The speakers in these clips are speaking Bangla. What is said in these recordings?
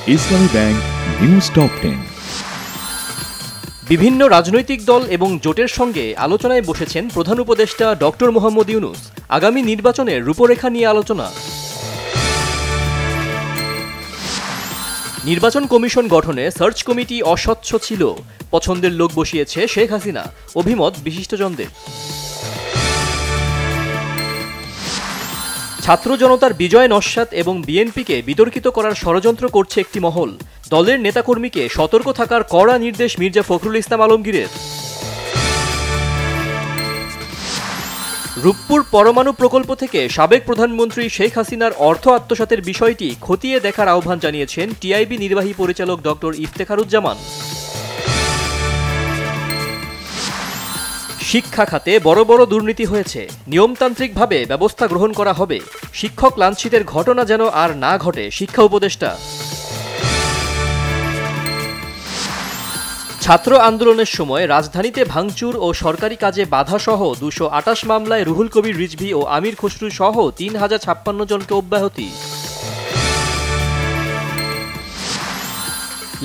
ইসলামী ব্যাংক নিউজ টপ 10। বিভিন্ন রাজনৈতিক দল এবং জোটের সঙ্গে আলোচনায় বসেছেন প্রধান উপদেষ্টা ডক্টর মোহাম্মদ ইউনূস। আগামী নির্বাচনের রূপরেখা নিয়ে আলোচনা। নির্বাচন কমিশন গঠনে সার্চ কমিটি অস্বচ্ছ ছিল, পছন্দের লোক বসিয়েছে শেখ হাসিনা, অভিমত বিশিষ্টজনদের। ছাত্র জনতার বিজয় নস্যাৎ এবং বিএনপিকে বিতর্কিত করার ষড়যন্ত্র করছে একটি মহল। দলের নেতাকর্মীকে সতর্ক থাকার কড়া নির্দেশ মির্জা ফখরুল ইসলাম আলমগীরের। রূপপুর পরমাণু প্রকল্প থেকে সাবেক প্রধানমন্ত্রী শেখ হাসিনার অর্থ আত্মসাতের বিষয়টি খতিয়ে দেখার আহ্বান জানিয়েছেন টিআইবি নির্বাহী পরিচালক ডক্টর ইফতেখারুজ্জামান। শিক্ষা খাতে বড় বড় দুর্নীতি হয়েছে, নিয়মতান্ত্রিকভাবে ব্যবস্থা গ্রহণ করা হবে। শিক্ষক লাঞ্ছিতের ঘটনা যেন আর না ঘটে, শিক্ষা উপদেষ্টা। ছাত্র আন্দোলনের সময় রাজধানীতে ভাঙচুর ও সরকারি কাজে বাধাসহ 228 মামলায় রুহুল কবির রিজভী ও আমির খসরু সহ 3056 জনকে অব্যাহতি।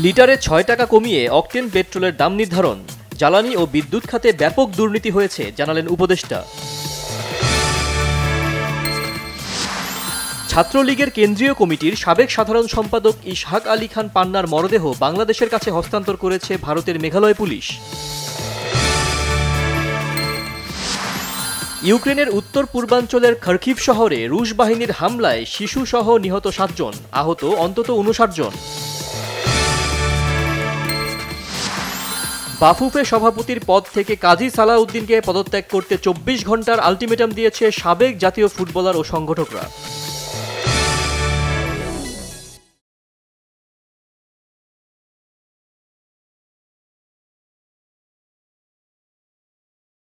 লিটারে 6 টাকা কমিয়ে অকটেন পেট্রোলের দাম নির্ধারণ। জ্বালানি ও বিদ্যুৎ খাতে ব্যাপক দুর্নীতি হয়েছে, জানালেন উপদেষ্টা। ছাত্রলীগের কেন্দ্রীয় কমিটির সাবেক সাধারণ সম্পাদক ইসহাক আলী খান পান্নার মরদেহ বাংলাদেশের কাছে হস্তান্তর করেছে ভারতের মেঘালয় পুলিশ। ইউক্রেনের উত্তর পূর্বাঞ্চলের খার্কিভ শহরে রুশ বাহিনীর হামলায় শিশুসহ নিহত 7 জন, আহত অন্তত 59 জন। বাফুফে সভাপতির পদ থেকে কাজী সালাউদ্দিনকে পদত্যাগ করতে 24 ঘন্টার আলটিমেটাম দিয়েছে সাবেক জাতীয় ফুটবলার ও সংগঠকরা।